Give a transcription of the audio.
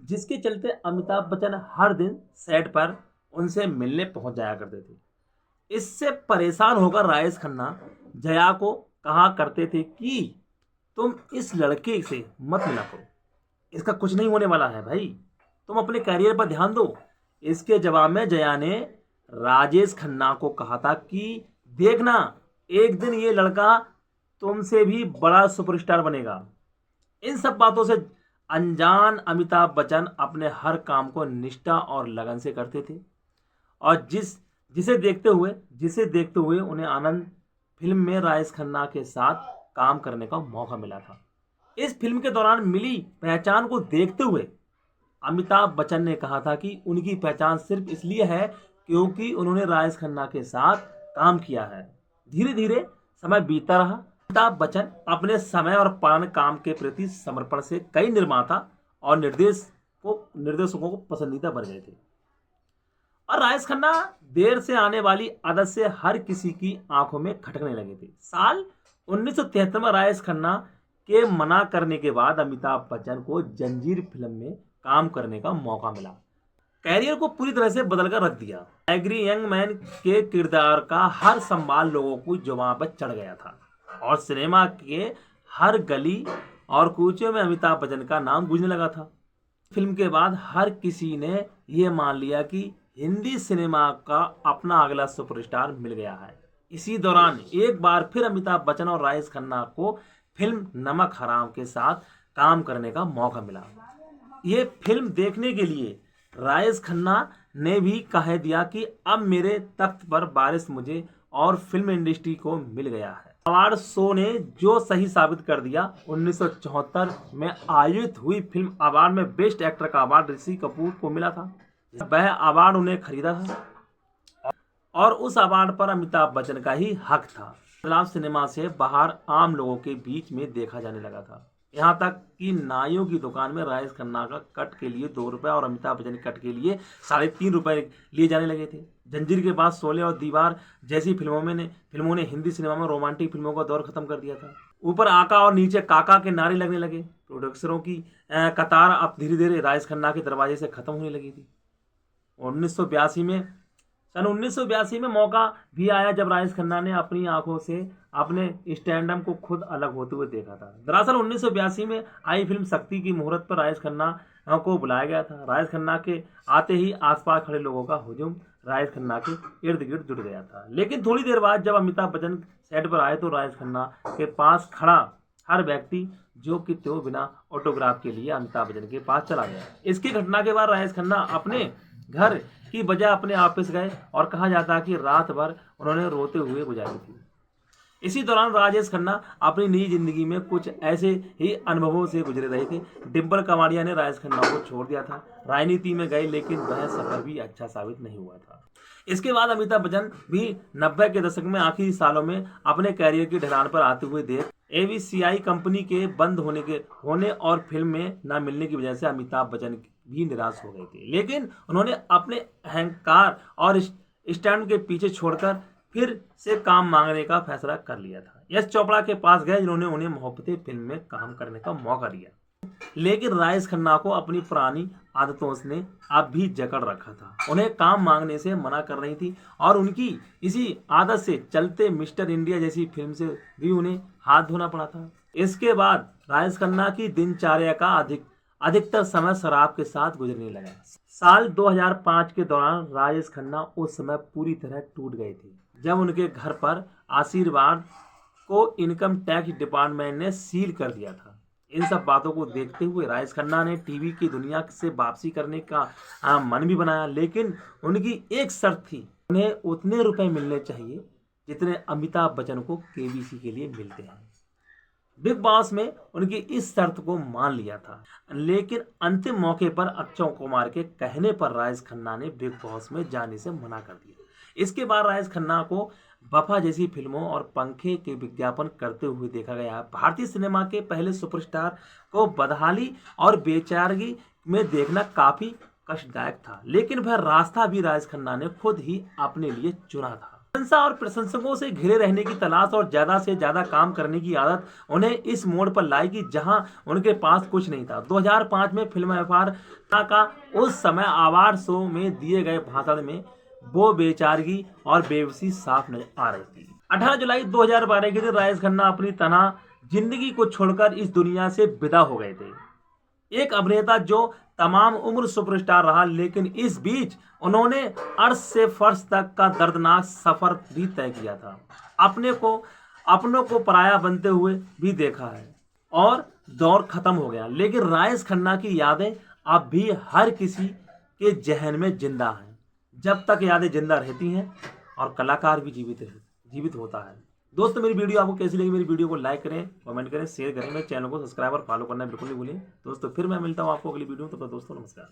जिसके चलते अमिताभ बच्चन हर दिन सेट पर उनसे मिलने पहुंच जाया करते थे। इससे परेशान होकर राजेश खन्ना जया को कहा करते थे कि तुम इस लड़के से मत मिला करो, इसका कुछ नहीं होने वाला है भाई, तुम अपने करियर पर ध्यान दो। इसके जवाब में जया ने राजेश खन्ना को कहा था कि देखना, एक दिन ये लड़का तुमसे भी बड़ा सुपरस्टार बनेगा। इन सब बातों से अनजान अमिताभ बच्चन अपने हर काम को निष्ठा और लगन से करते थे, और जिसे देखते हुए उन्हें आनंद फिल्म में राजेश खन्ना के साथ काम करने का मौका मिला था। इस फिल्म के दौरान मिली पहचान को देखते हुए अमिताभ बच्चन ने कहा था कि उनकी पहचान सिर्फ इसलिए है क्योंकि उन्होंने राजेश खन्ना के साथ काम किया है। धीरे धीरे समय बीतता रहा। अमिताभ बच्चन अपने समय और पालन काम के प्रति समर्पण से कई निर्माता और निर्देशकों को पसंदीदा बन गए थे, और राजेश खन्ना देर से आने वाली आदत से हर किसी की आंखों में खटकने लगे थे। साल 1973 में राजेश खन्ना के मना करने के बाद अमिताभ बच्चन को जंजीर फिल्म में काम करने का मौका मिला। कैरियर को पूरी तरह से बदलकर रख दिया। एग्री यंग मैन के किरदार का हर संवाद लोगों को जुबान पर चढ़ गया था, और सिनेमा के हर गली और कूचे में अमिताभ बच्चन का नाम गूंजने लगा था। फिल्म के बाद हर किसी ने यह मान लिया कि हिंदी सिनेमा का अपना अगला सुपरस्टार मिल गया है। इसी दौरान एक बार फिर अमिताभ बच्चन और राजेश खन्ना को फिल्म नमक हराम के साथ काम करने का मौका मिला। ये फिल्म देखने के लिए राजेश खन्ना ने भी कह दिया कि अब मेरे तख्त पर वारिस मुझे और फिल्म इंडस्ट्री को मिल गया है। अवार्ड शो ने जो सही साबित कर दिया। 1974 में आयोजित हुई फिल्म अवार्ड में बेस्ट एक्टर का अवार्ड ऋषि कपूर को मिला था। वह अवार्ड उन्हें खरीदा था, और उस अवार्ड पर अमिताभ बच्चन का ही हक था। फिल्म सिनेमा से बाहर आम लोगों के बीच में देखा जाने लगा था। यहाँ तक कि नाइयों की दुकान में राजेश खन्ना का कट के लिए 2 रुपए और अमिताभ बच्चन के कट के लिए 3.5 रुपए लिए जाने लगे थे। जंजीर के बाद शोले और दीवार जैसी फिल्मों ने हिंदी सिनेमा में रोमांटिक फिल्मों का दौर खत्म कर दिया था। ऊपर आका और नीचे काका के नारे लगने लगे। प्रोड्यूसरों की कतार अब धीरे धीरे राजेश खन्ना के दरवाजे से खत्म होने लगी थी। 1982 में मौका भी आया जब राजेश खन्ना ने अपनी आंखों से अपने स्टैंडअप को खुद अलग होते हुए देखा था। दरअसल 1982 में आई फिल्म शक्ति की मुहूर्त पर राजेश खन्ना को बुलाया गया था। राजेश खन्ना के आते ही आसपास खड़े लोगों का हुजूम राजेश खन्ना के इर्द गिर्द जुट गया था। लेकिन थोड़ी देर बाद जब अमिताभ बच्चन सेट पर आए तो राजेश खन्ना के पास खड़ा हर व्यक्ति जो कि तो बिना ऑटोग्राफ के लिए अमिताभ बच्चन के पास चला गया। इसकी घटना के बाद राजेश खन्ना अपने घर की बजाय अपने ऑफिस गए, और कहा जाता है कि रात भर उन्होंने रोते हुए गुजारी थी। इसी दौरान राजेश खन्ना अपनी निजी जिंदगी में कुछ ऐसे ही अनुभवों से गुजरे रहे थे। डिम्पल कमाड़िया ने राजेश खन्ना को छोड़ दिया था, राजनीति में गए, लेकिन वह सफर भी अच्छा साबित नहीं हुआ था। इसके बाद अमिताभ बच्चन भी 90 के दशक में आखिरी सालों में अपने कैरियर की ढलान पर आते हुए देख एवीसीआई कंपनी के बंद होने और फिल्म में न मिलने की वजह से अमिताभ बच्चन भी निराश हो गए थे। लेकिन उन्होंने अपने अहंकार और स्टैंड के पीछे छोड़कर फिर से काम मांगने का फैसला कर लिया था। यश चोपड़ा के पास गए, जिन्होंने उन्हें मोहब्बतें फिल्म में काम करने का मौका दिया। लेकिन राजेश खन्ना को अपनी पुरानी आदतों ने अब भी जकड़ रखा था। उन्हें काम मांगने से मना कर रही थी, और उनकी इसी आदत से चलते मिस्टर इंडिया जैसी फिल्म से भी उन्हें हाथ धोना पड़ा था। इसके बाद राजेश खन्ना की दिनचर्या का अधिकतर समय शराब के साथ गुजरने लगा। साल 2005 के दौरान राजेश खन्ना उस समय पूरी तरह टूट गए थे जब उनके घर पर आशीर्वाद को इनकम टैक्स डिपार्टमेंट ने सील कर दिया था। इन सब बातों को देखते हुए राजेश खन्ना ने टीवी की दुनिया से वापसी करने का मन भी बनाया, लेकिन उनकी एक शर्त थी, उन्हें उतने रुपए मिलने चाहिए जितने अमिताभ बच्चन को केबीसी के लिए मिलते हैं। बिग बॉस में उनकी इस शर्त को मान लिया था, लेकिन अंतिम मौके पर अक्षय कुमार के कहने पर राजेश खन्ना ने बिग बॉस में जाने से मना कर दिया। इसके बाद राजेश खन्ना को वफा जैसी फिल्मों और पंखे के विज्ञापन करते हुए देखा गया। भारतीय सिनेमा के पहले सुपरस्टार को बदहाली और बेचारगी में देखना काफी कष्टदायक था, लेकिन वह रास्ता भी राजेश खन्ना ने खुद ही अपने लिए चुना था। प्रशंसा और प्रशंसकों से घिरे रहने की तलाश और ज्यादा से ज्यादा काम करने की आदत उन्हें इस मोड़ पर लाई कि जहां उनके पास कुछ नहीं था। 2005 में फिल्म एफआर का उस समय अवार्ड शो में दिए गए भाषण में वो बेचारगी और बेबसी साफ नजर आ रही थी। 18 जुलाई 2012 के दिन राजेश खन्ना अपनी तनहा जिंदगी को छोड़कर इस दुनिया से विदा हो गए थे। एक अभिनेता जो तमाम उम्र सुपरस्टार रहा, लेकिन इस बीच उन्होंने अर्श से फर्श तक का दर्दनाक सफर भी तय किया था। अपनों को पराया बनते हुए भी देखा है और दौर खत्म हो गया, लेकिन राजेश खन्ना की यादें अब भी हर किसी के जहन में जिंदा हैं। जब तक यादें जिंदा रहती हैं और कलाकार भी जीवित होता है। दोस्तों, मेरी वीडियो आपको कैसी लगी? मेरी वीडियो को लाइक करें, कमेंट करें, शेयर करें, मेरे चैनल को सब्सक्राइब और फॉलो करना बिल्कुल नहीं भूलें। दोस्तों, फिर मैं मिलता हूँ आपको अगली वीडियो में। तो दोस्तों, नमस्कार।